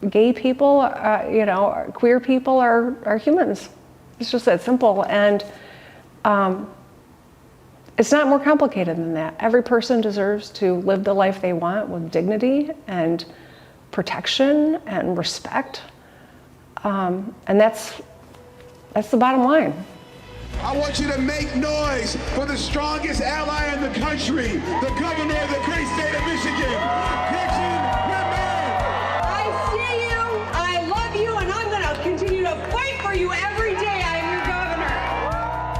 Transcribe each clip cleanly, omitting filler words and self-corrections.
gay people, queer people are humans. It's just that simple. And it's not more complicated than that. Every person deserves to live the life they want with dignity and protection and respect. And that's the bottom line. I want you to make noise for the strongest ally in the country, the governor of the great state of Michigan, Gretchen Whitmer. I see you, I love you, and I'm going to continue to fight for you every day. I'm your governor.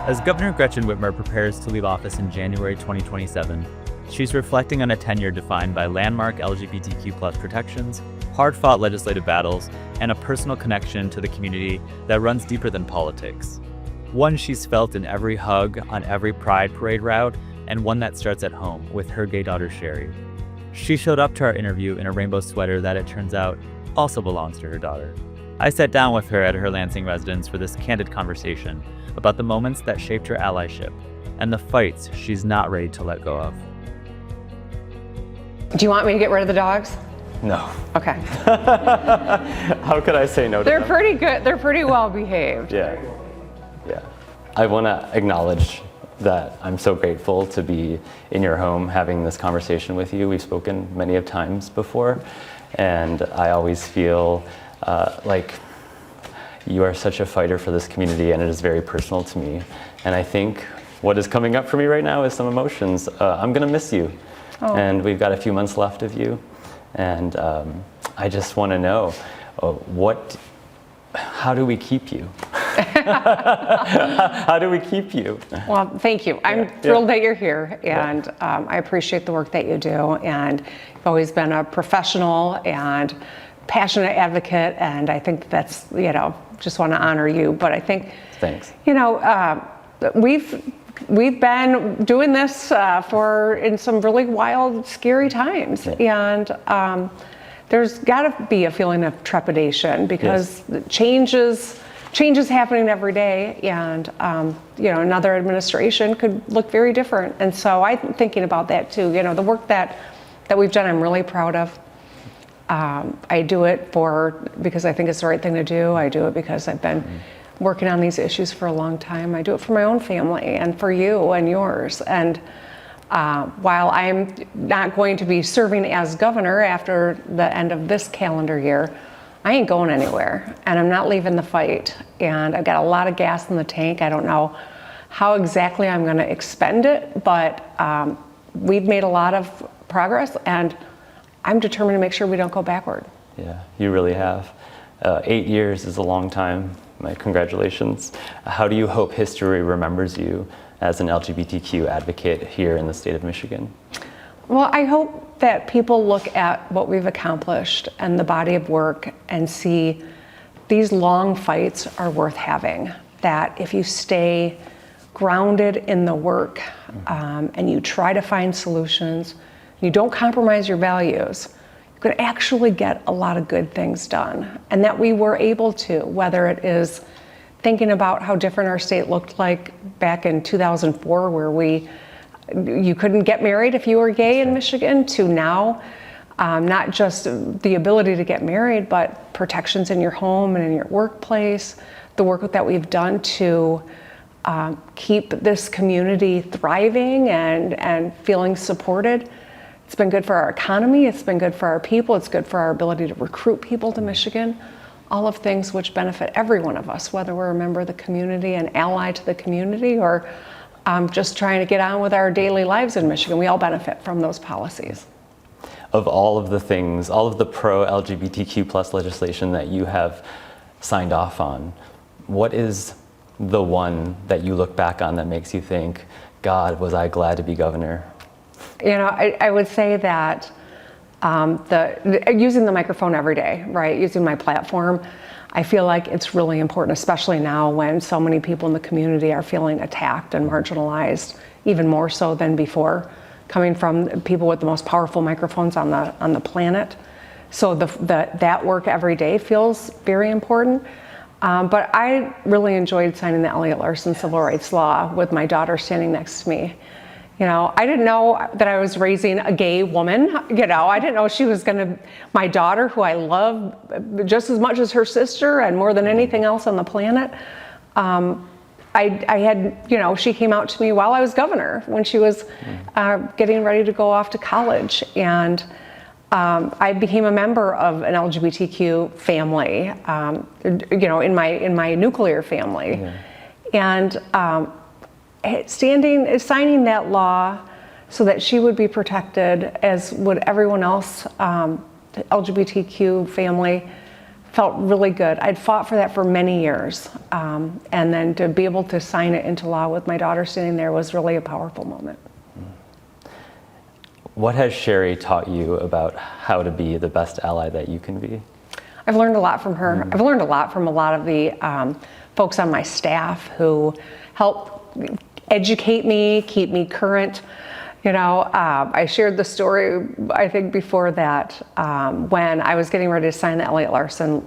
As Governor Gretchen Whitmer prepares to leave office in January 2027, she's reflecting on a tenure defined by landmark LGBTQ+ protections, hard-fought legislative battles, and a personal connection to the community that runs deeper than politics. One she's felt in every hug on every Pride Parade route, and one that starts at home with her gay daughter Sherry. She showed up to our interview in a rainbow sweater that, it turns out, also belongs to her daughter. I sat down with her at her Lansing residence for this candid conversation about the moments that shaped her allyship and the fights she's not ready to let go of. Do you want me to get rid of the dogs? No. Okay. How could I say no to them? They're pretty good. They're pretty well behaved. Yeah. I want to acknowledge that I'm so grateful to be in your home having this conversation with you. We've spoken many of times before, and I always feel like you are such a fighter for this community, and it is very personal to me. And I think what is coming up for me right now is some emotions. I'm going to miss you, and we've got a few months left of you, and I just want to know how do we keep you? How do we keep you? Well, thank you. I'm thrilled that you're here, and I appreciate the work that you do. And you've always been a professional and passionate advocate, and I think that's, just want to honor you. But I think, thanks. We've been doing this in some really wild, scary times, and there's got to be a feeling of trepidation because change is happening every day, and another administration could look very different. And so I'm thinking about that too. The work that we've done, I'm really proud of. I do it because I think it's the right thing to do. I do it because I've been working on these issues for a long time. I do it for my own family and for you and yours. And while I'm not going to be serving as governor after the end of this calendar year, I ain't going anywhere, and I'm not leaving the fight. And I've got a lot of gas in the tank. I don't know how exactly I'm going to expend it, but we've made a lot of progress, and I'm determined to make sure we don't go backward. Yeah, you really have. 8 years is a long time. My congratulations. How do you hope history remembers you as an LGBTQ advocate here in the state of Michigan? Well, I hope that people look at what we've accomplished and the body of work and see these long fights are worth having. That if you stay grounded in the work and you try to find solutions, you don't compromise your values, you can actually get a lot of good things done. And that we were able to, whether it is thinking about how different our state looked like back in 2004, where you couldn't get married if you were gay in Michigan, to now, not just the ability to get married, but protections in your home and in your workplace, the work that we've done to keep this community thriving and feeling supported. It's been good for our economy, it's been good for our people, it's good for our ability to recruit people to Michigan, all of things which benefit every one of us, whether we're a member of the community, an ally to the community, or just trying to get on with our daily lives in Michigan. We all benefit from those policies. Of all of the things, all of the pro-LGBTQ+ legislation that you have signed off on, what is the one that you look back on that makes you think, God, was I glad to be governor? I would say that using the microphone every day, right? Using my platform, I feel like it's really important, especially now when so many people in the community are feeling attacked and marginalized, even more so than before, coming from people with the most powerful microphones on the planet. So that work every day feels very important. But I really enjoyed signing the Elliott-Larsen Civil Rights Law with my daughter standing next to me. You know, I didn't know that I was raising a gay woman. You know, I didn't know she was my daughter, who I love just as much as her sister and more than anything else on the planet. I had, you know, she came out to me while I was governor, when she was getting ready to go off to college. And I became a member of an LGBTQ family, you know, in my nuclear family. And signing that law so that she would be protected, as would everyone else, the LGBTQ family, felt really good. I'd fought for that for many years. And then to be able to sign it into law with my daughter sitting there was really a powerful moment. What has Sherry taught you about how to be the best ally that you can be? I've learned a lot from her. I've learned a lot from a lot of the folks on my staff who help educate me, keep me current. You know, I shared the story, I think, before that, when I was getting ready to sign the Elliott-Larsen,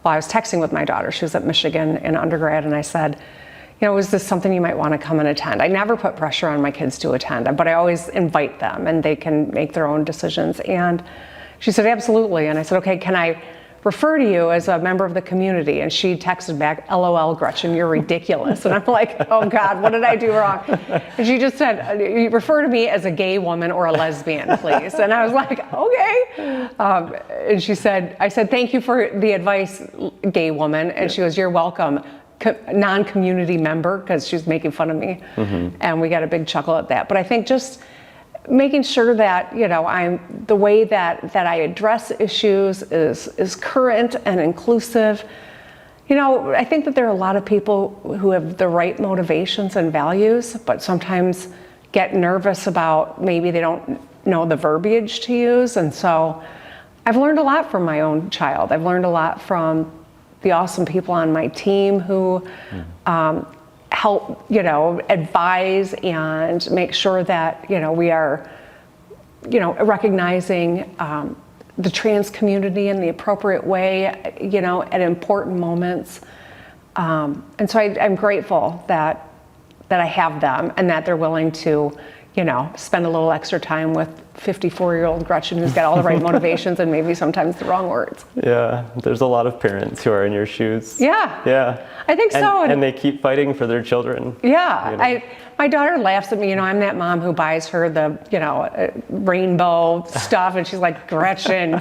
while I was texting with my daughter. She was at Michigan in undergrad, and I said, you know, is this something you might want to come and attend? I never put pressure on my kids to attend, but I always invite them, and they can make their own decisions. And she said, absolutely. And I said, okay, can I refer to you as a member of the community? And she texted back, LOL, Gretchen, you're ridiculous. And I'm like, oh God, what did I do wrong? And she just said, you refer to me as a gay woman or a lesbian, please. And I was like, okay. And she said, I said, thank you for the advice, gay woman. And she goes, you're welcome. Non-community member, because she's making fun of me. And we got a big chuckle at that. But I think just making sure that, you know, the way that I address issues is current and inclusive. You know, I think that there are a lot of people who have the right motivations and values, but sometimes get nervous about maybe they don't know the verbiage to use. And so I've learned a lot from my own child. I've learned a lot from the awesome people on my team who help, you know, advise and make sure that, you know, we are, you know, recognizing the trans community in the appropriate way, you know, at important moments. And so I'm grateful that I have them and that they're willing to, you know, spend a little extra time with 54-year-old Gretchen, who's got all the right motivations and maybe sometimes the wrong words. Yeah, there's a lot of parents who are in your shoes. Yeah. Yeah. I think so. And they keep fighting for their children. Yeah. You know? My daughter laughs at me, you know, I'm that mom who buys her the, you know, rainbow stuff, and she's like, Gretchen,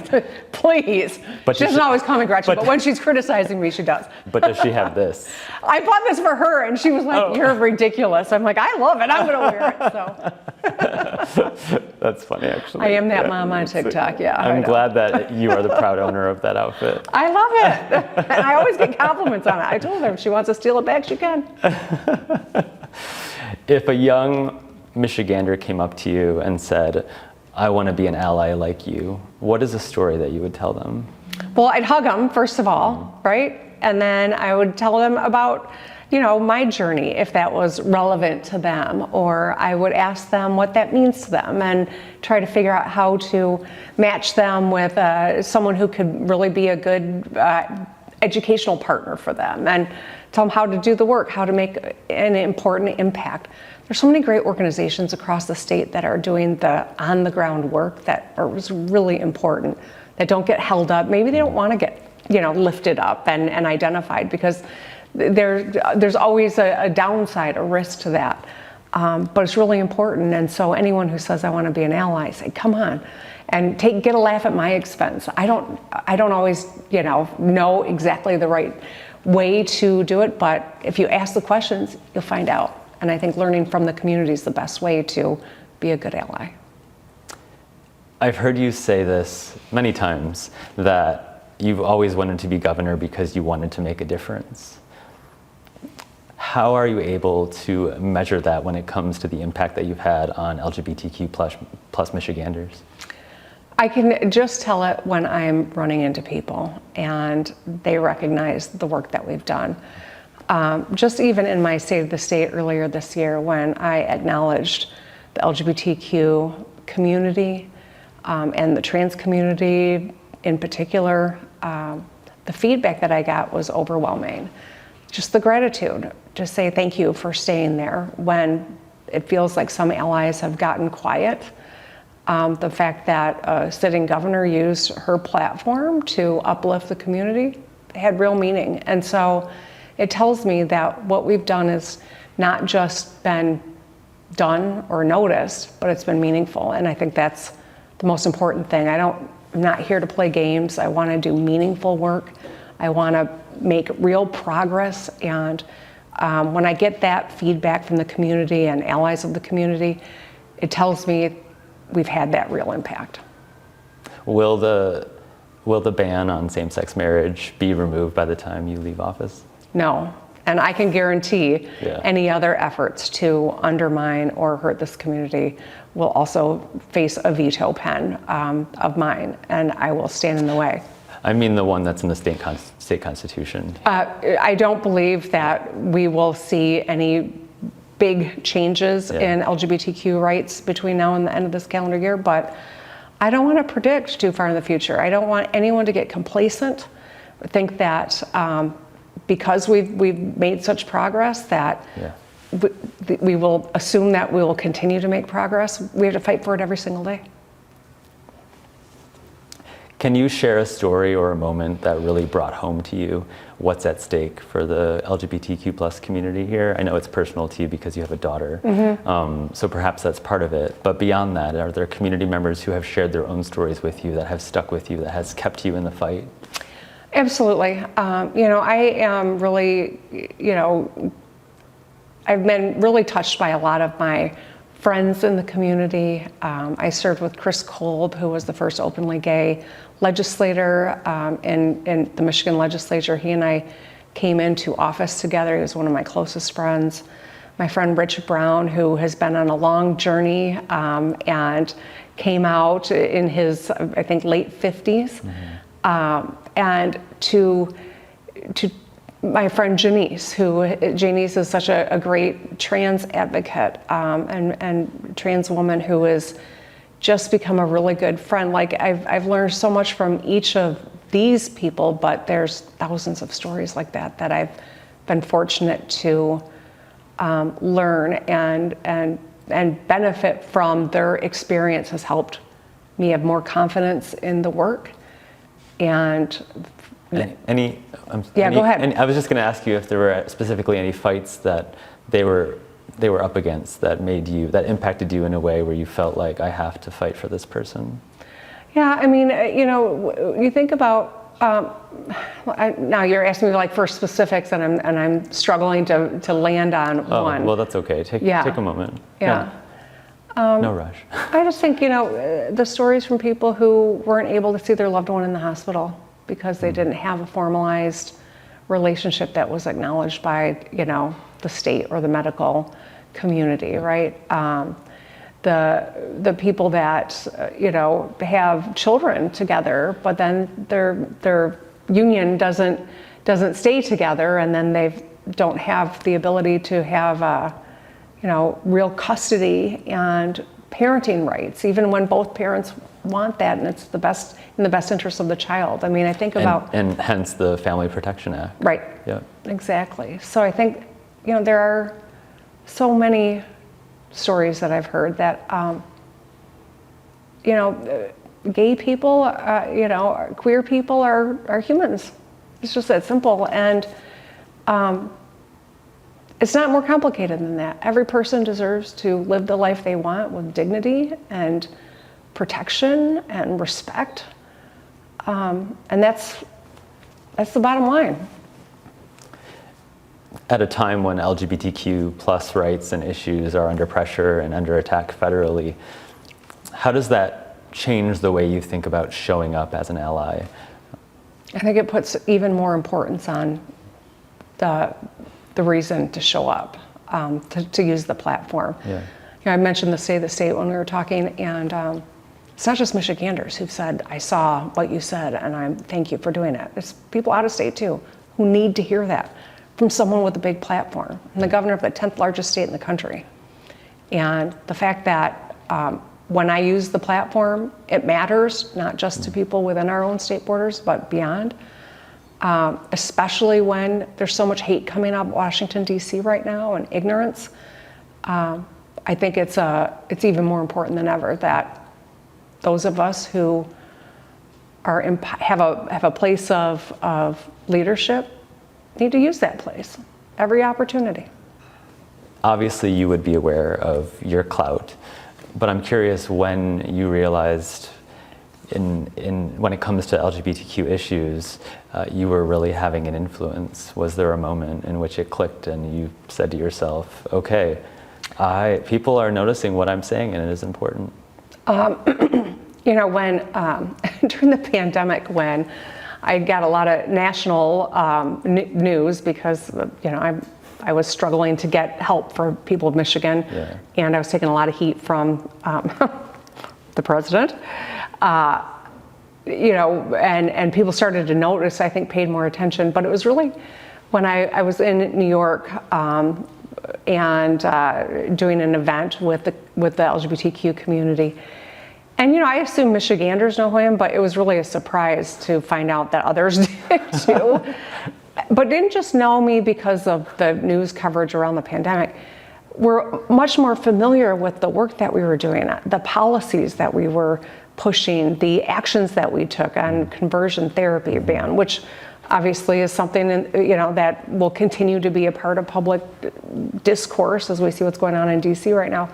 please. But she doesn't always call me Gretchen, but when she's criticizing me, she does. But does she have this? I bought this for her, and she was like, you're ridiculous. I'm like, I love it, I'm gonna wear it, so. That's funny, actually. I am that mom on TikTok, yeah. I'm glad that you are the proud owner of that outfit. I love it, and I always get compliments on it. I told her if she wants to steal it back, she can. If a young Michigander came up to you and said, I want to be an ally like you, what is a story that you would tell them? Well, I'd hug them, first of all, right? And then I would tell them about, you know, my journey, if that was relevant to them, or I would ask them what that means to them and try to figure out how to match them with someone who could really be a good educational partner for them, and tell them how to do the work, how to make an important impact. There's so many great organizations across the state that are doing the on-the-ground work that is really important, that don't get held up. Maybe they don't want to get, you know, lifted up and identified, because there's always a downside, a risk to that. But it's really important. And so anyone who says, I want to be an ally, say, come on, and get a laugh at my expense. I don't always, you know exactly the right way to do it, but if you ask the questions, you'll find out. And I think learning from the community is the best way to be a good ally. I've heard you say this many times, that you've always wanted to be governor because you wanted to make a difference. How are you able to measure that when it comes to the impact that you've had on LGBTQ plus Michiganders? I can just tell it when I'm running into people and they recognize the work that we've done. Just even in my State of the State earlier this year, when I acknowledged the LGBTQ community and the trans community in particular, the feedback that I got was overwhelming. Just the gratitude to say thank you for staying there when it feels like some allies have gotten quiet. The fact that a sitting governor used her platform to uplift the community had real meaning. And so it tells me that what we've done is not just been done or noticed, but it's been meaningful. And I think that's the most important thing. I'm not here to play games. I want to do meaningful work. I want to make real progress. And when I get that feedback from the community and allies of the community, it tells me we've had that real impact. Will the ban on same-sex marriage be removed by the time you leave office? No. And I can guarantee any other efforts to undermine or hurt this community will also face a veto pen of mine, and I will stand in the way. I mean the one that's in the state constitution. I don't believe that we will see any big changes in LGBTQ rights between now and the end of this calendar year, but I don't want to predict too far in the future. I don't want anyone to get complacent, think that because we've made such progress that we will assume that we will continue to make progress. We have to fight for it every single day. Can you share a story or a moment that really brought home to you what's at stake for the LGBTQ plus community here? I know it's personal to you because you have a daughter, so perhaps that's part of it. But beyond that, are there community members who have shared their own stories with you that have stuck with you, that has kept you in the fight? Absolutely. I am really, I've been really touched by a lot of my friends in the community. I served with Chris Kolb, who was the first openly gay legislator in the Michigan legislature. He and I came into office together. He was one of my closest friends. My friend Rich Brown, who has been on a long journey and came out in his, I think, late 50s. And to my friend Janice, Janice is such a great trans advocate and trans woman who has just become a really good friend. Like I've learned so much from each of these people, but there's thousands of stories like that I've been fortunate to learn and benefit from. Their experience has helped me have more confidence in the work. And go ahead. And I was just going to ask you if there were specifically any fights that they were up against that impacted you in a way where you felt like, I have to fight for this person. Yeah, I mean, you think about now you're asking me like for specifics, and I'm struggling to land on one. Well, that's okay. Take a moment. Yeah. No rush. I just think, the stories from people who weren't able to see their loved one in the hospital because they didn't have a formalized relationship that was acknowledged by, the state or the medical community, right? The people that, have children together, but then their union doesn't stay together, and then they don't have the ability to have real custody and parenting rights, even when both parents want that, and it's in the best interest of the child. I mean, I think about... And hence the Family Protection Act. Right. Yeah. Exactly. So I think, there are so many stories that I've heard that, gay people, queer people are humans. It's just that simple. And it's not more complicated than that. Every person deserves to live the life they want with dignity and protection and respect. And that's the bottom line. At a time when LGBTQ plus rights and issues are under pressure and under attack federally, how does that change the way you think about showing up as an ally? I think it puts even more importance on the reason to show up, to use the platform. Yeah. I mentioned the State of the State when we were talking, and it's not just Michiganders who've said, I saw what you said, and thank you for doing it. It's people out of state too, who need to hear that from someone with a big platform, and the governor of the 10th largest state in the country. And the fact that when I use the platform, it matters, not just to people within our own state borders, but beyond. Especially when there's so much hate coming up Washington, D.C. right now, and ignorance. I think it's even more important than ever that those of us who have a place of leadership need to use that place every opportunity. Obviously, you would be aware of your clout, but I'm curious when you realized when it comes to LGBTQ issues, you were really having an influence. Was there a moment in which it clicked and you said to yourself, okay, people are noticing what I'm saying and it is important? You know, when during the pandemic, when I got a lot of national news because, you know, I was struggling to get help for people of Michigan, and I was taking a lot of heat from the president. You know, and people started to notice, I think paid more attention, but it was really when I was in New York and doing an event with the LGBTQ community. And, you know, I assume Michiganders know him, but it was really a surprise to find out that others did too. But didn't just know me because of the news coverage around the pandemic. We're much more familiar with the work that we were doing, the policies that we were pushing, the actions that we took on conversion therapy ban, which obviously is something, you know, that will continue to be a part of public discourse as we see what's going on in DC right now.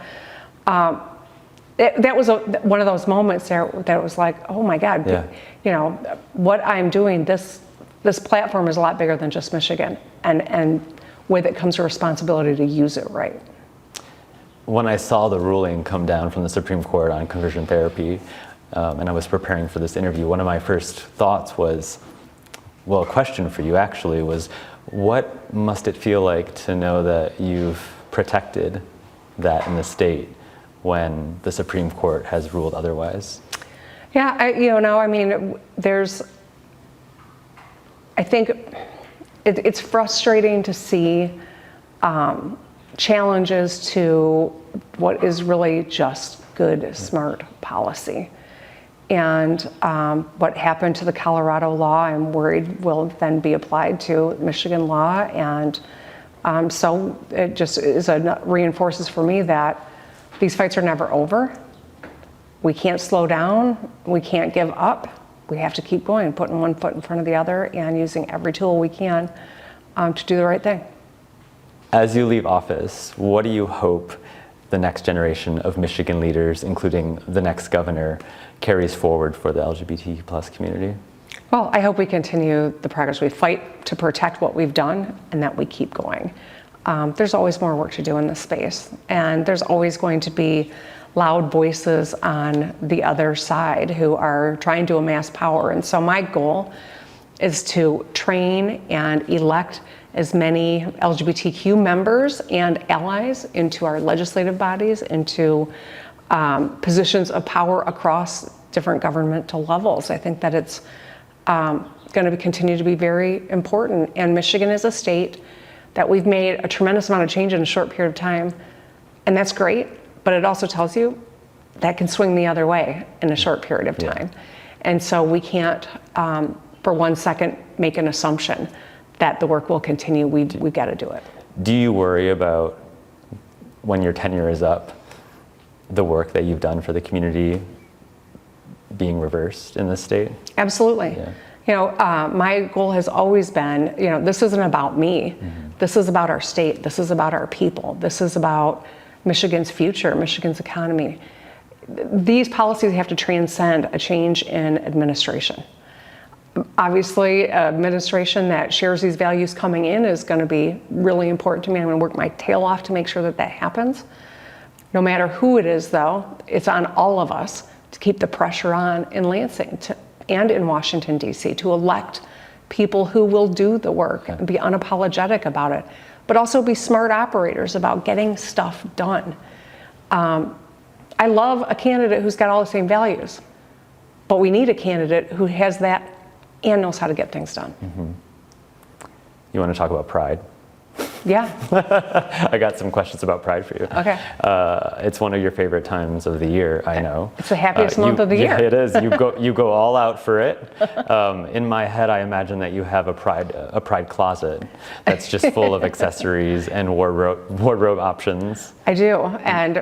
That was one of those moments there that was like, oh my God, you know, what I'm doing, this platform is a lot bigger than just Michigan, and with it comes a responsibility to use it right. When I saw the ruling come down from the Supreme Court on conversion therapy, and I was preparing for this interview, one of my first thoughts was, well, a question for you actually was, what must it feel like to know that you've protected that in the state when the Supreme Court has ruled otherwise? Yeah, I mean, I think it's frustrating to see challenges to what is really just good, smart policy. And what happened to the Colorado law, I'm worried will then be applied to Michigan law. And so it just reinforces for me that these fights are never over. We can't slow down. We can't give up. We have to keep going, putting one foot in front of the other and using every tool we can to do the right thing. As you leave office, what do you hope the next generation of Michigan leaders, including the next governor, carries forward for the LGBTQ+ community? Well, I hope we continue the progress. We fight to protect what we've done and that we keep going. There's always more work to do in this space, and there's always going to be loud voices on the other side who are trying to amass power. And so my goal is to train and elect as many LGBTQ members and allies into our legislative bodies, into positions of power across different governmental levels. I think that it's going to continue to be very important. And Michigan is a state that we've made a tremendous amount of change in a short period of time, and that's great. But it also tells you that can swing the other way in a short period of time. And so we can't, for 1 second, make an assumption that the work will continue. We've got to do it. Do you worry about, when your tenure is up, the work that you've done for the community being reversed in this state? Absolutely. Yeah. You know, my goal has always been, you know, this isn't about me. This is about our state. This is about our people. This is about Michigan's future, Michigan's economy. These policies have to transcend a change in administration. Obviously, administration that shares these values coming in is going to be really important to me. I'm going to work my tail off to make sure that that happens. No matter who it is, though, it's on all of us to keep the pressure on in Lansing and in Washington, D.C., to elect people who will do the work and be unapologetic about it, but also be smart operators about getting stuff done. I love a candidate who's got all the same values, but we need a candidate who has that and knows how to get things done. You want to talk about pride? Yeah. I got some questions about Pride for you. Okay. It's one of your favorite times of the year, I know. It's the happiest month of the year. Yeah, it is. You go all out for it. In my head, I imagine that you have a Pride closet that's just full of accessories and wardrobe options. I do. And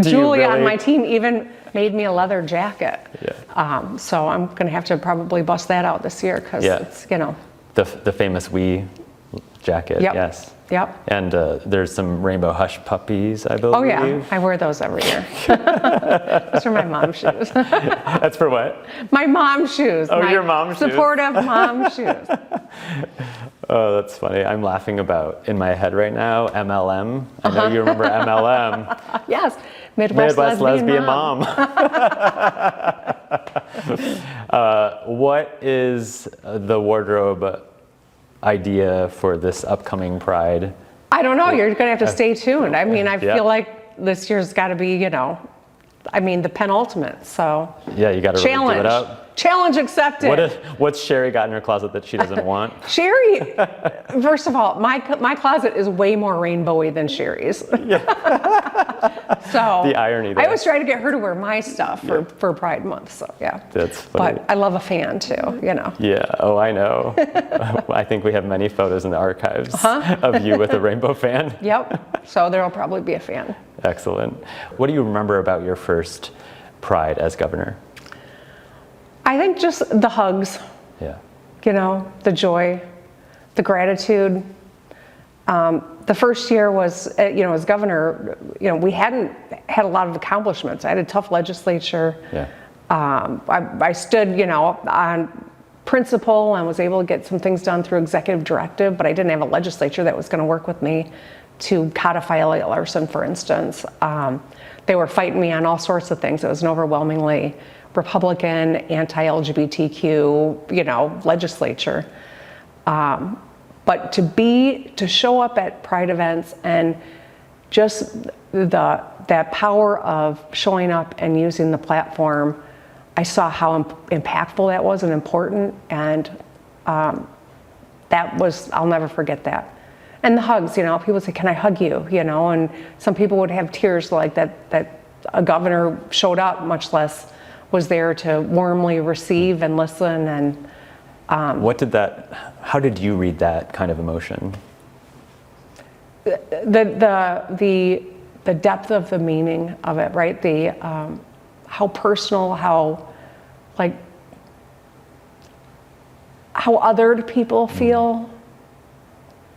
Julie on my team even made me a leather jacket. Yeah. So I'm going to have to probably bust that out this year because it's, you know. The famous "We" jacket. Yep. Yes. Yep. And there's some rainbow hush puppies, I believe. Oh yeah, I wear those every year. Those are my mom's shoes. That's for what? My mom's shoes. Oh, my your mom's shoes. supportive mom's shoes. Oh, that's funny. I'm laughing about, in my head right now, MLM. I know you remember MLM. Yes, Midwest lesbian mom. What is the wardrobe idea for this upcoming Pride? I don't know. You're going to have to stay tuned. I mean, I Yeah. feel like this year's got to be, you know, I mean, the penultimate. So Yeah, you got to really give it up. Challenge accepted. What's Sherry got in her closet that she doesn't want? Sherry, first of all, my closet is way more rainbowy than Sherry's. So The irony there. I always try to get her to wear my stuff for Pride Month. So yeah. That's funny. But I love a fan too, you know. Yeah, oh, I know. I think we have many photos in the archives of you with a rainbow fan. Yep. So there'll probably be a fan. Excellent. What do you remember about your first Pride as governor? I think just the hugs, Yeah. you know, the joy, the gratitude. The first year was, you know, as governor, you know, we hadn't had a lot of accomplishments. I had a tough legislature. Yeah. I stood, you know, on principle and was able to get some things done through executive directive, but I didn't have a legislature that was going to work with me to codify Elliott-Larsen, for instance. They were fighting me on all sorts of things. It was an overwhelmingly Republican, anti-LGBTQ, you know, legislature. But to show up at Pride events and just that power of showing up and using the platform, I saw how impactful that was and important, and I'll never forget that. And the hugs, you know, people say, "Can I hug you?" You know, and some people would have tears like that a governor showed up, much less was there to warmly receive and listen. And how did you read that kind of emotion? The depth of the meaning of it, right? How personal, how othered people feel,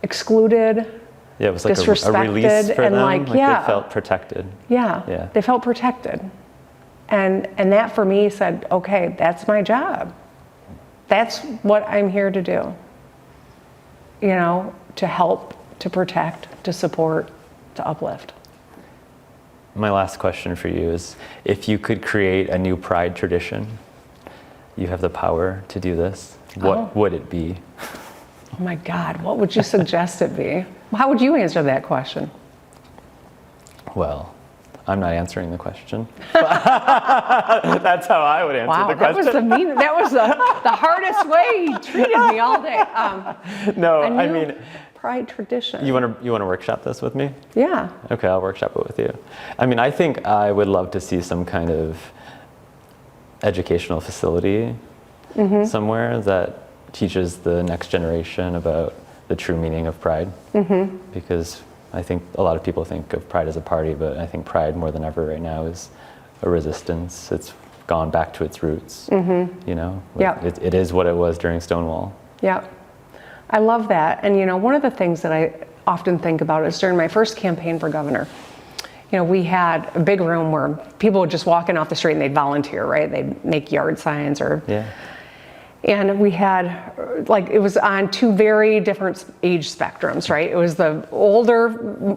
excluded, Yeah, it was like a disrespected, release for and them. they felt protected. Yeah, they felt protected. And that for me said, okay, that's my job. That's what I'm here to do. You know, to help, to protect, to support, to uplift. My last question for you is, if you could create a new Pride tradition, you have the power to do this, what would it be? Oh my God, what would you suggest it be? How would you answer that question? Well, I'm not answering the question. That's how I would answer the question. That was the hardest way he treated me all day. No, I mean, Pride tradition. you want to workshop this with me? Yeah. Okay, I'll workshop it with you. I mean, I think I would love to see some kind of educational facility somewhere that teaches the next generation about the true meaning of Pride. Because I think a lot of people think of Pride as a party, but I think Pride more than ever right now is a resistance. It's gone back to its roots. You know, Yeah. it is what it was during Stonewall. Yeah, I love that. And you know, one of the things that I often think about is during my first campaign for governor, you know, we had a big room where people would just walk in off the street and they'd volunteer, right? They'd make yard signs or... Yeah. And we had, it was on two very different age spectrums, right? It was the older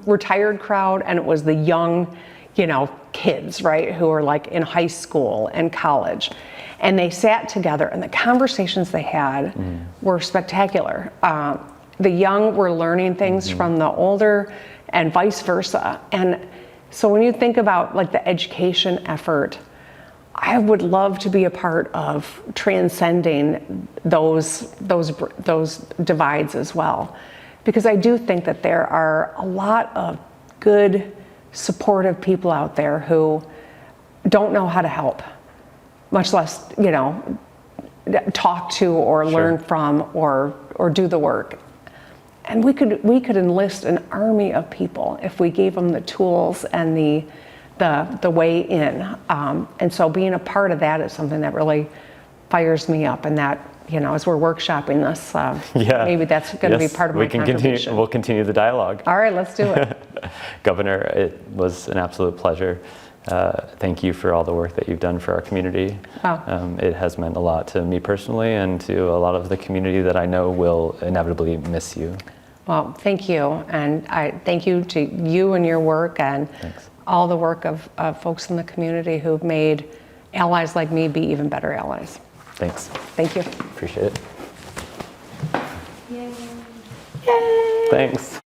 retired crowd and it was the young, you know, kids, right? Who were like in high school and college. And they sat together and the conversations they had were spectacular. The young were learning things from the older and vice versa. And so when you think about like the education effort, I would love to be a part of transcending those divides as well, because I do think that there are a lot of good, supportive people out there who don't know how to help, much less, talk to or learn from or do the work. And we could enlist an army of people if we gave them the tools and the way in. And so being a part of that is something that really fires me up, and that, as we're workshopping this, maybe that's going to be part of my contribution. We'll continue the dialogue. All right, let's do it. Governor, it was an absolute pleasure. Thank you for all the work that you've done for our community. Oh. It has meant a lot to me personally and to a lot of the community that I know will inevitably miss you. Well, thank you. And I thank you to you and your work, and all the work of folks in the community who've made allies like me be even better allies. Thanks. Thank you. Appreciate it. Yay. Yay. Thanks.